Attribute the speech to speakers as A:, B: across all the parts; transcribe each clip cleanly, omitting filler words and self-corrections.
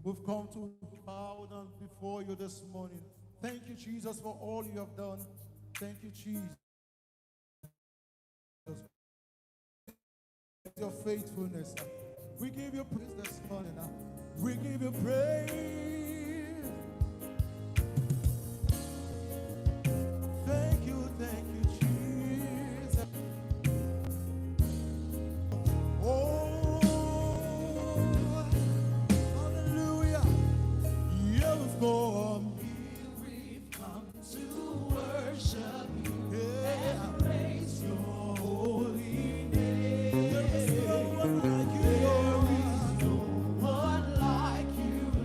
A: We've come to bow down before you this morning. Thank you, Jesus, for all you have done. Thank you, Jesus, for your faithfulness. We give you praise this morning. We give you praise. Thank you, Jesus. Oh, hallelujah. You've gone. We've come to worship you and praise your holy name. There is no one like you, Lord. There is no one like you,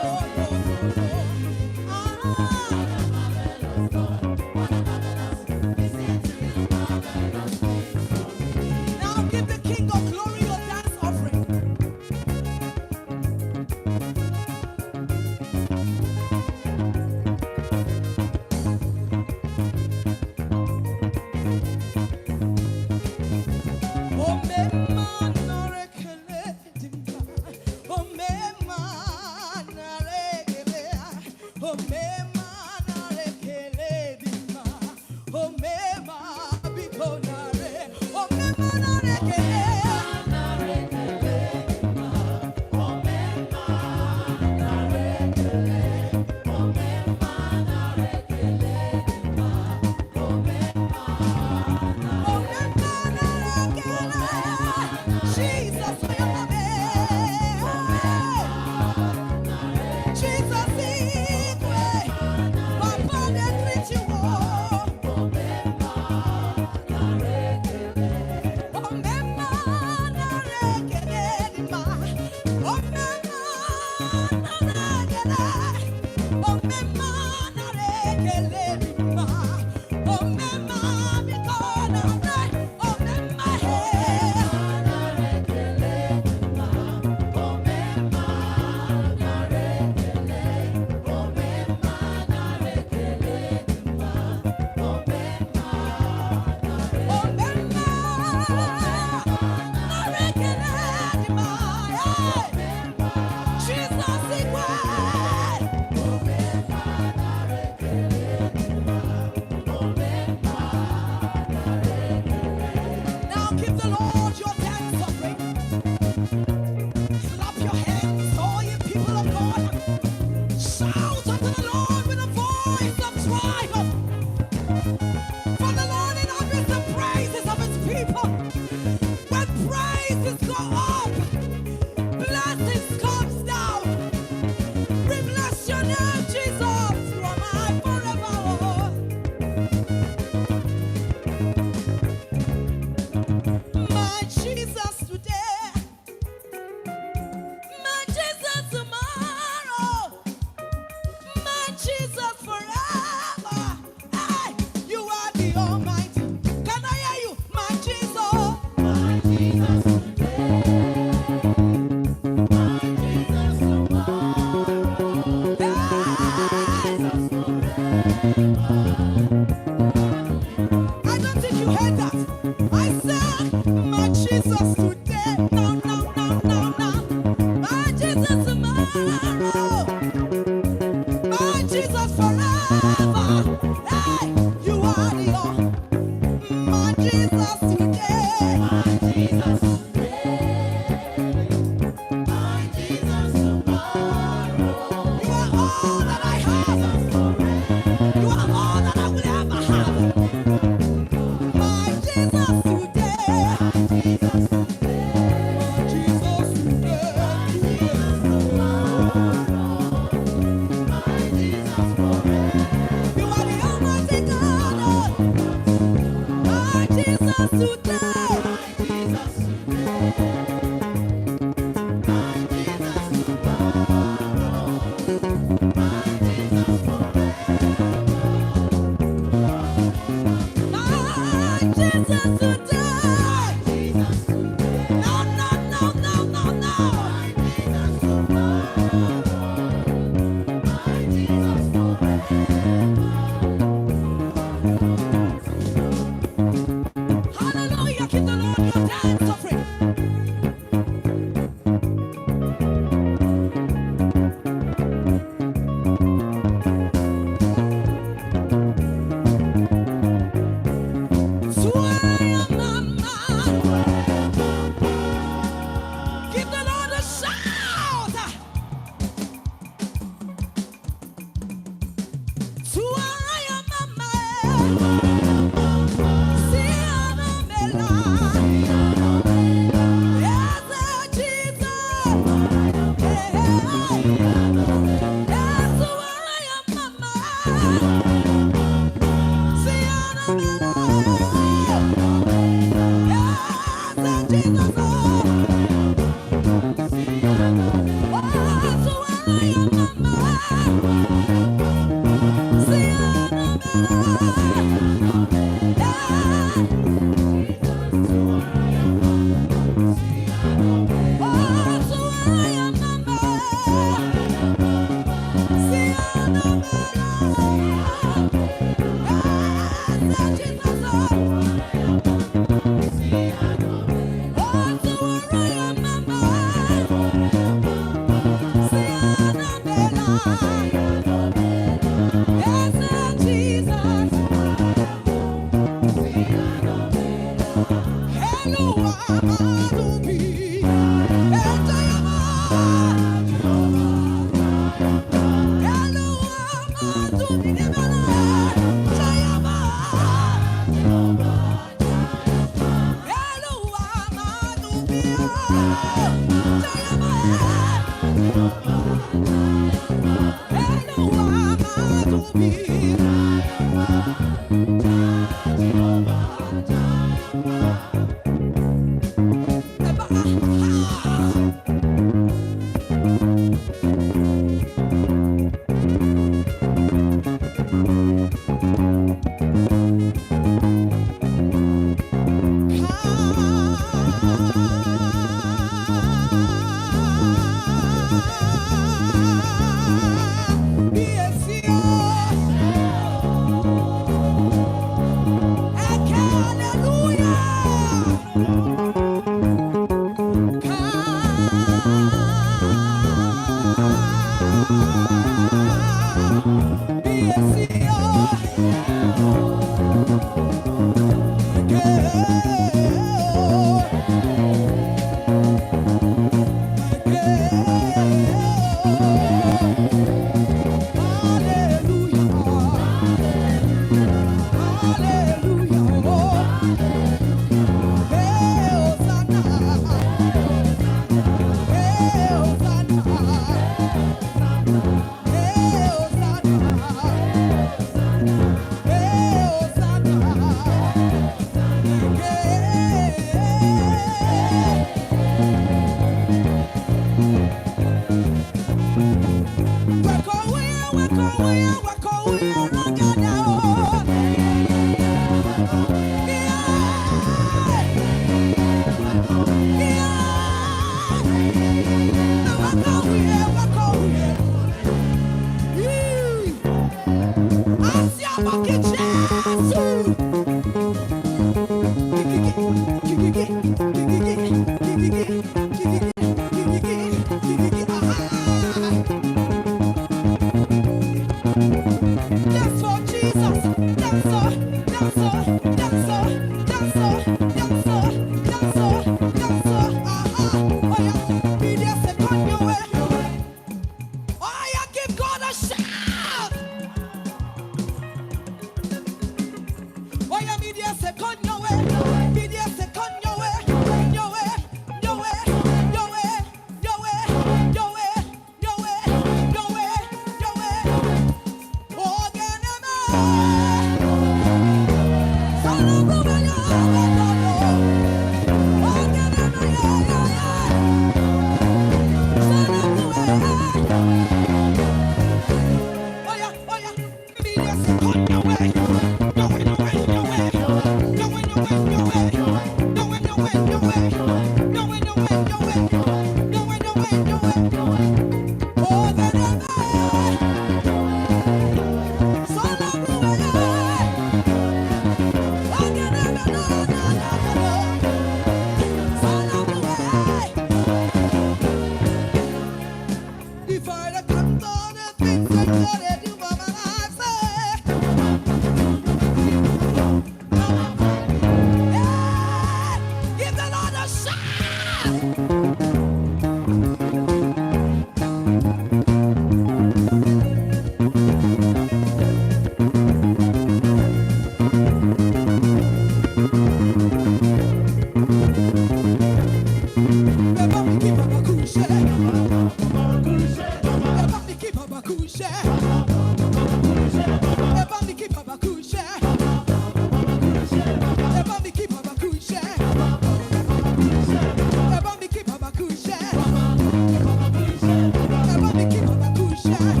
B: Shine.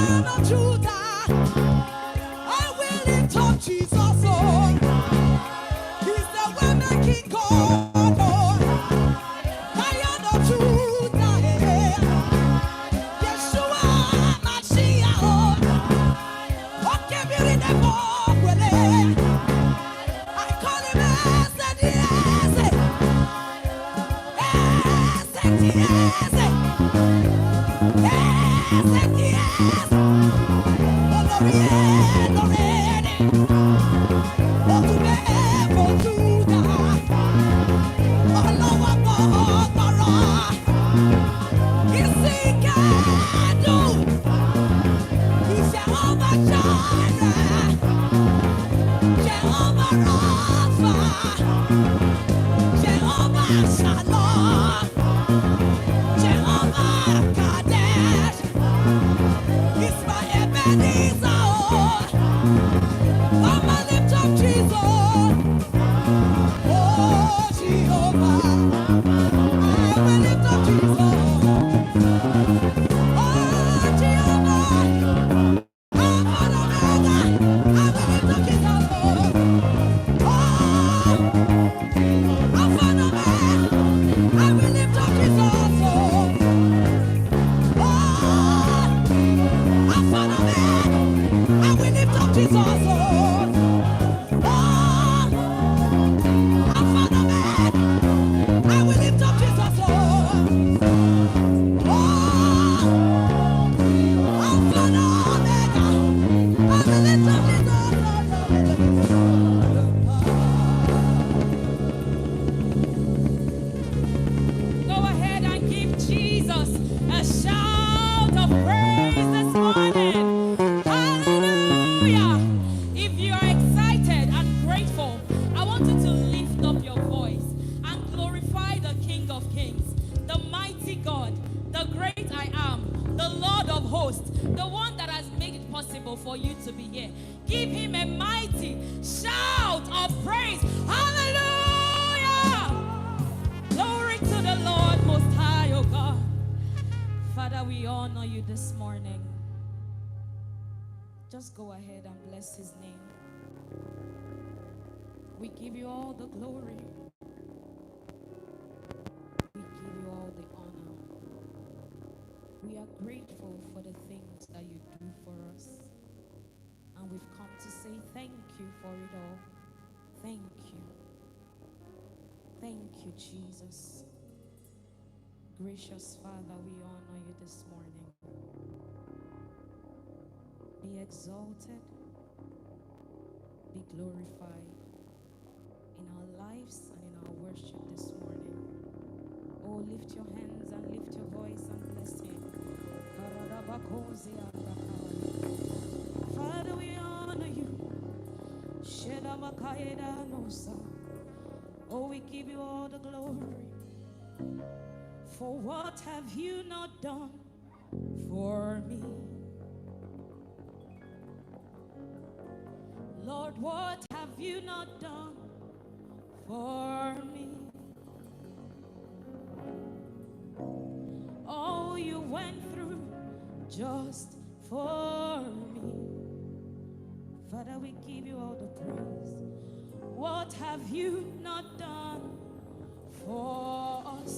B: Lion of Judah, I will lift up Jesus, oh. He's the way-making God, oh. Lion of Judah, Yeshua, Mashiach, oh. Okay, we're in the bowl, I call him Jehovah Rapha, Jehovah Shalom, Jehovah Kadesh, it's my Ebenezer. Come and lift up Jesus. Oh, Jehovah, I will lift up Jesus. Oh, Jehovah, Alpha and Omega, I will lift up Jesus. Oh, Alpha and Omega, I will lift up Jesus. Oh, Alpha and Omega, I will lift up Jesus. Oh, Alpha and Omega, I will lift up Jesus. Oh, Alpha and Omega, I will lift up Jesus. Go ahead and give Jesus a shout of praise this morning. Hallelujah. If you are excited and grateful, I want you to lift up your voice and glorify the King of Kings, the mighty God, the great I am, the Lord of hosts, the one that has made it possible for you to be here. Give him a mighty shout of praise. Hallelujah. Glory to the Lord Most High, oh God. Father, we honor you this morning. Just go ahead and bless his name. We give you all the glory. We give you all the honor. We are grateful for the things that you do for us. And we've come to say thank you for it all. Thank you. Thank you, Jesus. Gracious Father, we honor you this morning. Be exalted, be glorified in our lives and in our worship this morning. Oh, lift your hands and lift your voice and bless him. Father, we honor you. Oh, we give you all the glory. For what have you not done for me? Lord, what have you not done for me? Oh, you went through just for me. Father, we give you all the praise. What have you not done for us?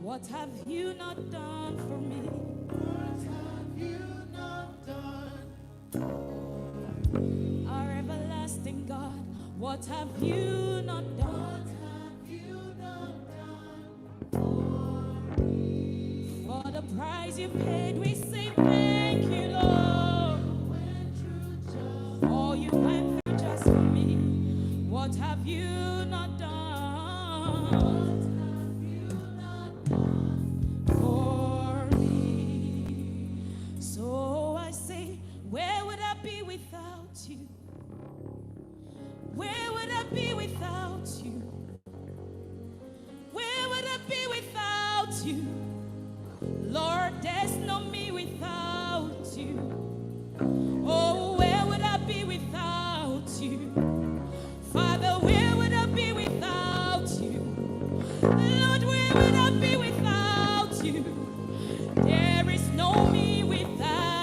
B: What have you not done for me?
A: What have you not done?
B: Our everlasting God, what have you not done?
A: What have you not done for me?
B: For the price you paid, we say thank you, Lord. Oh, you went through just for me. What have you not done? For me. So I say, where would I be without you? Where would I be without you? Where would I be without you? Lord, there's no me without you. Oh, where would I be without you? Father, where would I be without you? Lord, where would I be without you? There is no me without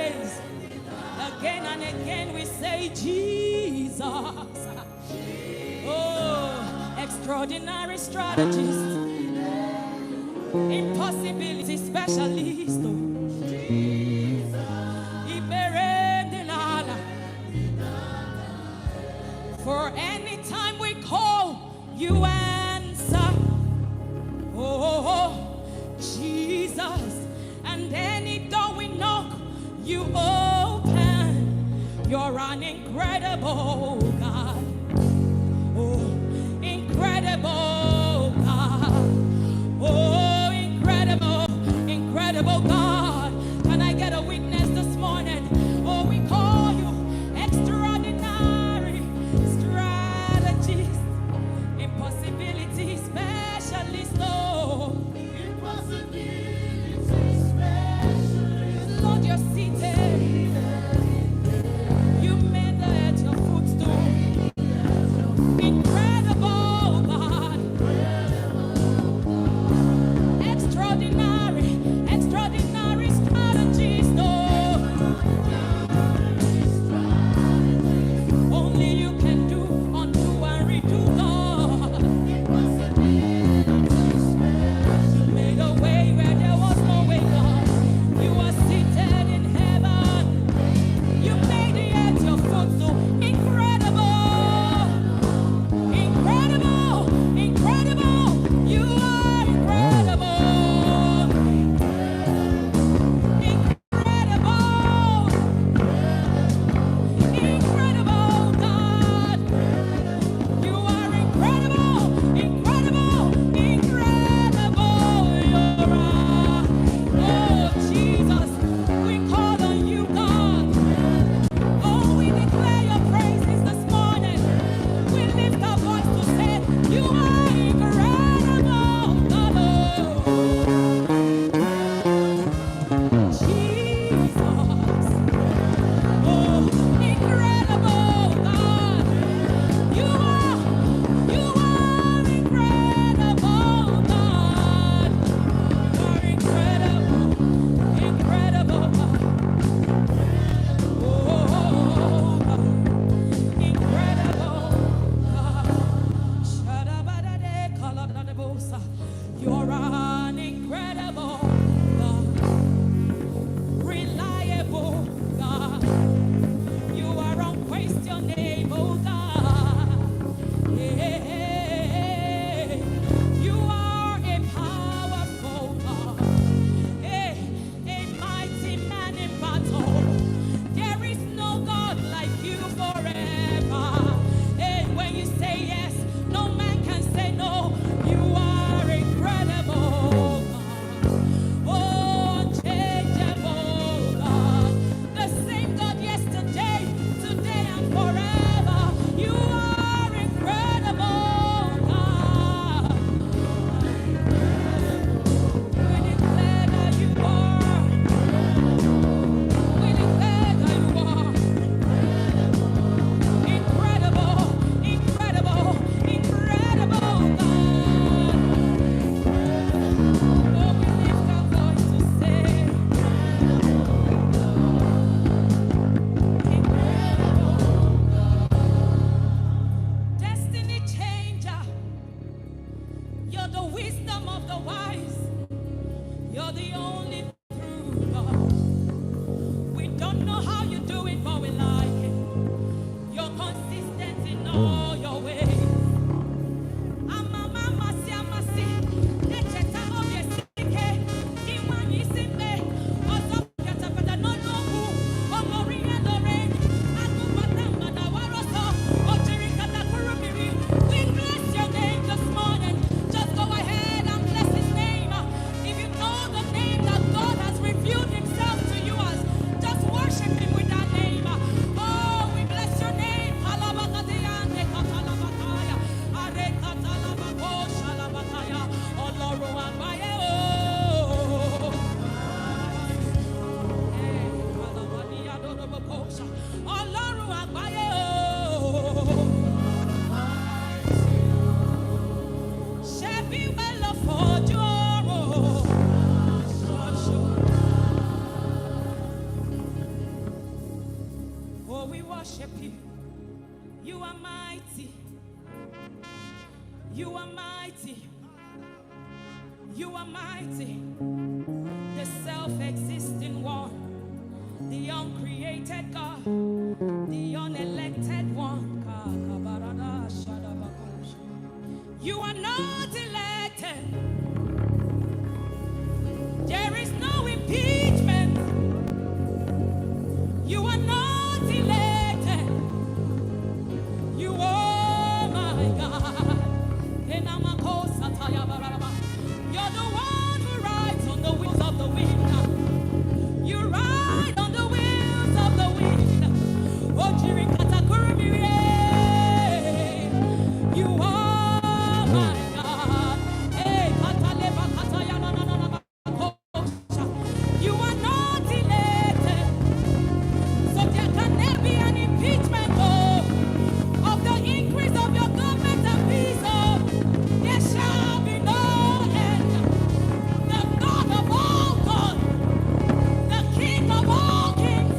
B: praise. Again and again we say Jesus. Oh, extraordinary strategist, impossibility specialist. For any time we call, you answer. Oh, Jesus. And any door we knock, you open. You're an incredible God. Oh, incredible God. Oh, incredible, incredible God. Can I get a witness this morning? Oh, we call you extraordinary strategist, impossibility specialist. Oh, impossibility specialist. Lord, you're seated. You made the edge your footstool. Incredible God. Extraordinary, extraordinary strategist. Oh, only you can do, undo and redo, God. You made a way where there was no way, God. You are seated in heaven. You made the earth your footstool. Incredible, incredible, incredible. You are incredible, incredible, incredible God. You are incredible, incredible, incredible. You're oh Jesus, we call on you, God. Oh, we declare your praises this morning. We lift our voice to say, you are incredible, God. Oh, Jesus. Oh, incredible God. You are incredible God. You are incredible, incredible God. Oh, God. Incredible God. Shadabadade, kaladadebosa. You're an incredible God. Reliable God. You are unquestionable God. Yeah. You are a powerful God. A mighty man in battle. There is no God like you forever. When you say yes, no man can say no. You are incredible God. Oh, unchangeable God. The same God yesterday, today, and forever. You are incredible God. We declare that you are. We declare that you are incredible, incredible, incredible God. Oh, we lift our voice to say, incredible destiny changer. You're the wisdom of the wise. You're the only true God. We don't know how you do it, but we like it. You're consistent in all your ways. We bless your name this morning. Just go ahead and bless his name. If you know the name that God has revealed himself to you as, just worship him with that name. we worship you. You are mighty. You are mighty. You are mighty. The self-existing one, the uncreated God, the unelected one. You are not elected. There is no impeachment. You are not elected. You are my God. You're the one who rides on the wheels of the wind. You ride on the wheels of the wind. You are my God. You are not elected. So there can never be an impeachment of the increase of your government and peace. There shall be no end. The God of all gods, the King of all kings.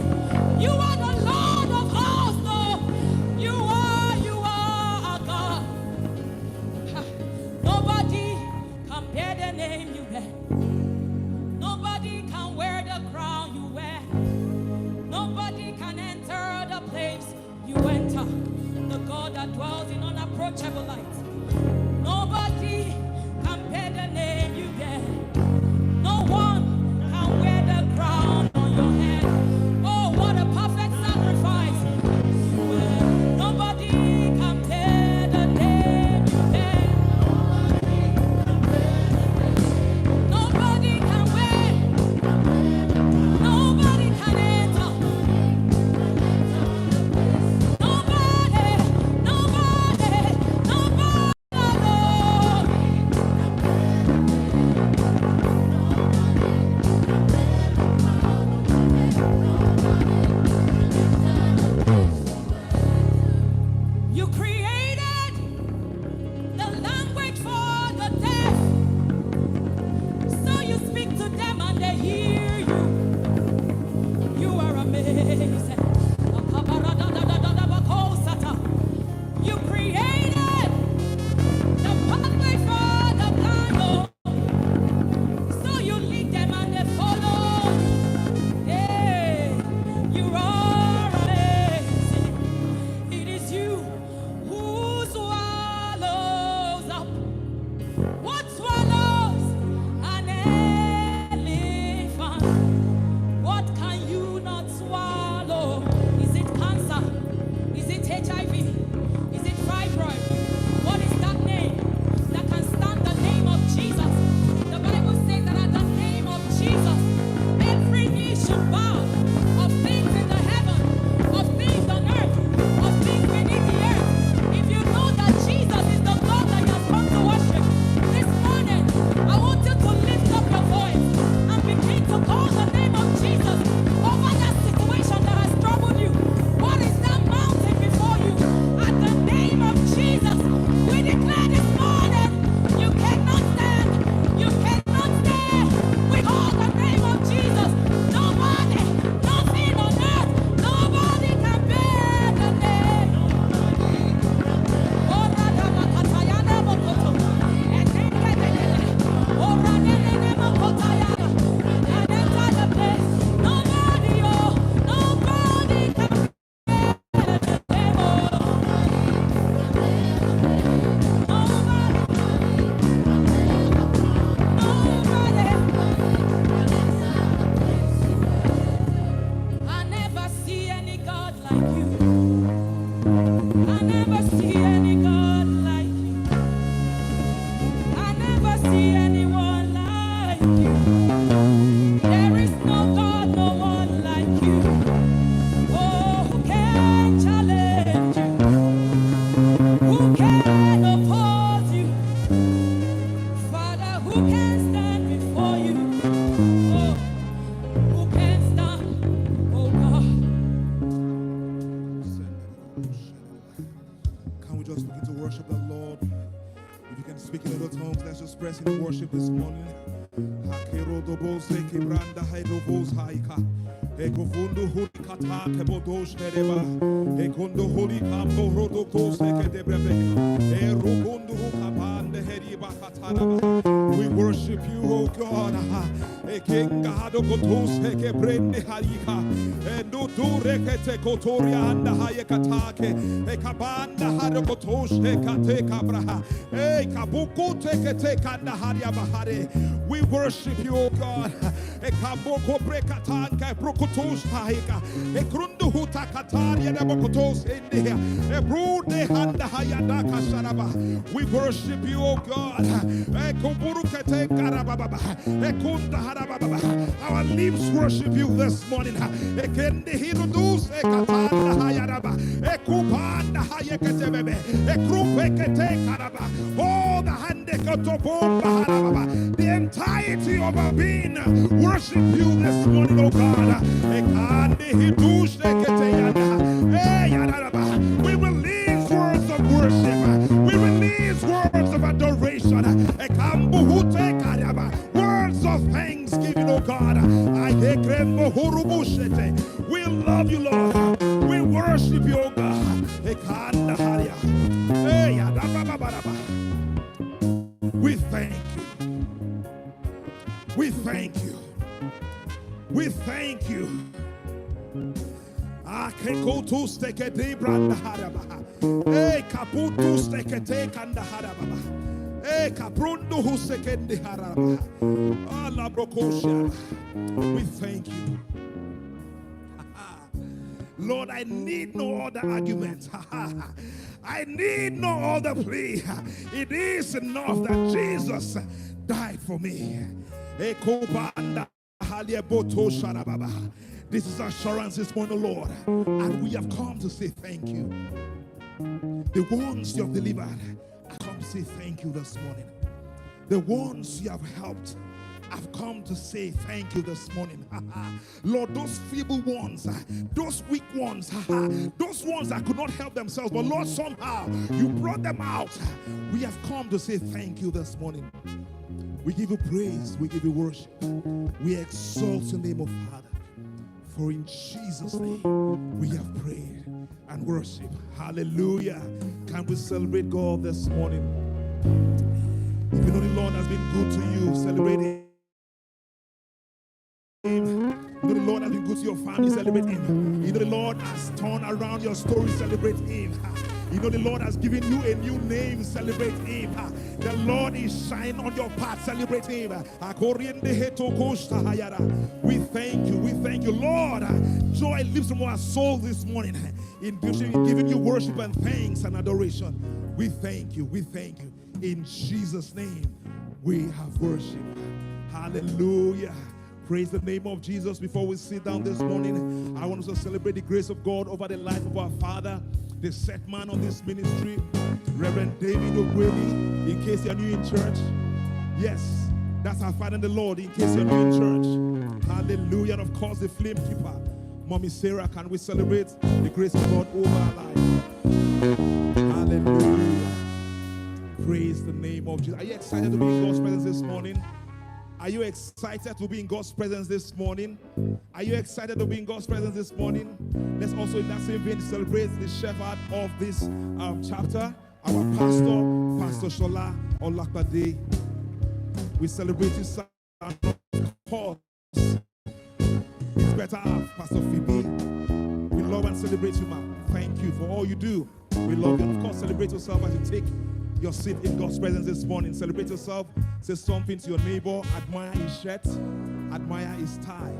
B: You are the Lord of hosts. You are a God. Nobody can bear the name you bear. Nobody can wear the crown you wear. Nobody can enter the place you enter. The God that dwells in unapproachable light. Nobody can bear the name you bear. No one can wear the crown on your head. Oh, what a perfect sacrifice. Nobody can bear the name you bear. Nobody can wear. Nobody can enter. Nobody. You created the language for the deaf. So you speak to them and they hear you. You are amazing. You created the pathway for the blind. So you lead them and they follow. Hey, you are amazing. It is you who swallows up what swallows an elephant. What can you not swallow? Is it cancer? Is it HIV? Is it fibroid? What is that name that can stand the name of Jesus? The Bible says that at the name of Jesus, every knee should bow, of things in the heaven, of things on earth, of things beneath the earth. If you know that Jesus is the God that you have come to worship, this morning, I want you to lift up your voice and begin to call the name of Jesus over that situation that has troubled you. What is that mountain before you? At the name of Jesus, we declare this morning, you cannot stand. You cannot stand. We call the name of Jesus. Nobody, nothing on earth, nobody can bear the name. Oh, Radabakatayana Mokoto. Oh, Radene Mokotayana. And enter the place. Nobody, oh, nobody can bear the name. Oh, nobody. I never see any God like you. I never see any God like you. I never see anyone like you. There is no God, no one like you. Oh, who can challenge you? Who can oppose you? Father, who can stand before you? Oh, who can stand? Oh God.
A: Can we just begin to worship the Lord? If you can speak in other tongues, let's just press in worship this morning.
C: Ekofundu huli kata kebodosh nereba. Ekondo huli kambo rodo kose kedebrebe. Erukundu hukabande heriba katanaba. We worship you, O God. Ekengado kotose kebrende harika. Enduture kete kotoria anda hayekatake. Ekabanda hado kotose kate kabraha. Ekabuku tekete kanda haria bahare. We worship you, O God. Ekaboko brekatanka prokotos tahika. Ekrundu huta kataria debokotos india. Ebrude handa hayada kasharaba. We worship you, O God. Ekoburu kete karababa. Ekunda harababa. Our lips worship you this morning. Ekende hirudus ekatanda hayaraba. Ekupanda hayeketebebe. Ekrupekete karaba. Oh, the hande kotobomba harababa. The entirety of our being worship you this morning, oh God. We release words of worship. We release words of adoration. Words of thanksgiving, oh God. We love you, Lord. We worship you, oh God. We thank you. We thank you. We thank you. Akekotu stekete branda haraba. Kaputu stekete kanda haraba. Kaprundu husekende haraba. Allah brokosha. We thank you. Lord, I need no other argument. I need no other plea. It is enough that Jesus died for me. This is assurance this morning, Lord. And we have come to say thank you. The ones you have delivered, I come to say thank you this morning. The ones you have helped, I've come to say thank you this morning. Lord, those feeble ones, those weak ones, those ones that could not help themselves, but Lord, somehow you brought them out. We have come to say thank you this morning. We give you praise, we give you worship. We exalt the name of Father. For in Jesus' name we have prayed and worship. Hallelujah. Can we celebrate God this morning? If you know the Lord has been good to you, celebrate Him. You know the Lord has been good to your family, celebrate Him. You know the Lord has turned around your story, celebrate Him. You know the Lord has given you a new name, celebrate Him. The Lord is shining on your path, celebrate Him. We thank you, Lord. Joy lives from our soul this morning in giving you worship and thanks and adoration. We thank you. In Jesus' name we have worship. Hallelujah. Praise the name of Jesus. Before we sit down this morning, I want us to celebrate the grace of God over the life of our Father, the set man on this ministry, Reverend David Ogweli. In case you're new in church, yes, that's our Father in the Lord. In case you're new in church, hallelujah. And of course, the flame keeper, Mommy Sarah. Can we celebrate the grace of God over our life? Hallelujah. Praise the name of Jesus. Are you excited to be in God's presence this morning? Are you excited to be in God's presence this morning? Are you excited to be in God's presence this morning? Let's also in that same vein celebrate the shepherd of this chapter, our pastor, Pastor Shola Olakpade. We celebrate his son, of course. It's better have Pastor Phoebe. We love and celebrate you, man. Thank you for all you do. We love you. And of course, celebrate yourself as you take your seat in God's presence this morning. Celebrate yourself. Say something to your neighbor. Admire his shirt. Admire his tie.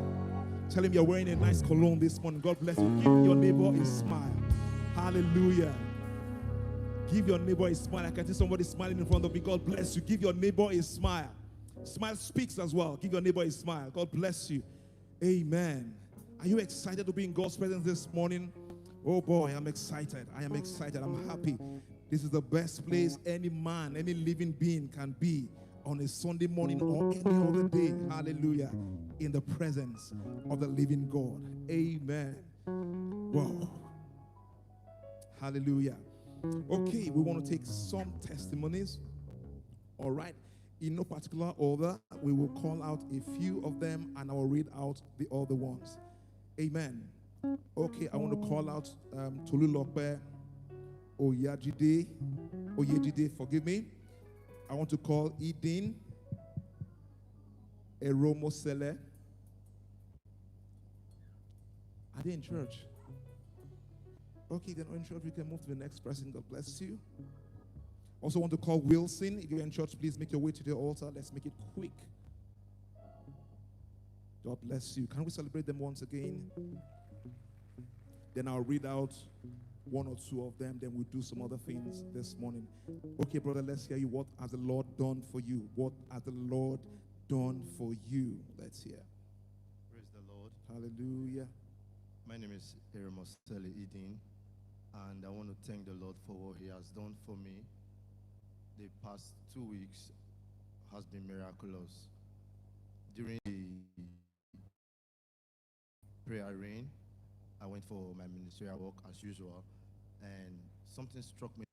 C: Tell him you're wearing a nice cologne this morning. God bless you. Give your neighbor a smile. Hallelujah. Give your neighbor a smile. I can see somebody smiling in front of me. God bless you. Give your neighbor a smile. Smile speaks as well. Give your neighbor a smile. God bless you. Amen. Are you excited to be in God's presence this morning? Oh boy, I'm excited. I am excited. I'm happy. This is the best place any man, any living being can be on a Sunday morning or any other day. Hallelujah. In the presence of the living God. Amen. Wow. Hallelujah. Okay, we want to take some testimonies. All right. In no particular order, we will call out a few of them and I will read out the other ones. Amen. Okay, I want to call out Tolu Lokbe Oyejide, forgive me. I want to call Eden Eromosele. Are they in church? Okay, then in church, we can move to the next person. God bless you. Also want to call Wilson. If you're in church, please make your way to the altar. Let's make it quick. God bless you. Can we celebrate them once again? Then I'll read out one or two of them. Then we'll do some other things this morning. Okay, brother, let's hear you. What has the Lord done for you? What has the Lord done for you? Let's hear.
D: Praise the Lord.
C: Hallelujah.
D: My name is Eromosele Eden, and I want to thank the Lord for what He has done for me. The past 2 weeks has been miraculous. During the prayer rain, I went for my ministerial work as usual, and something struck me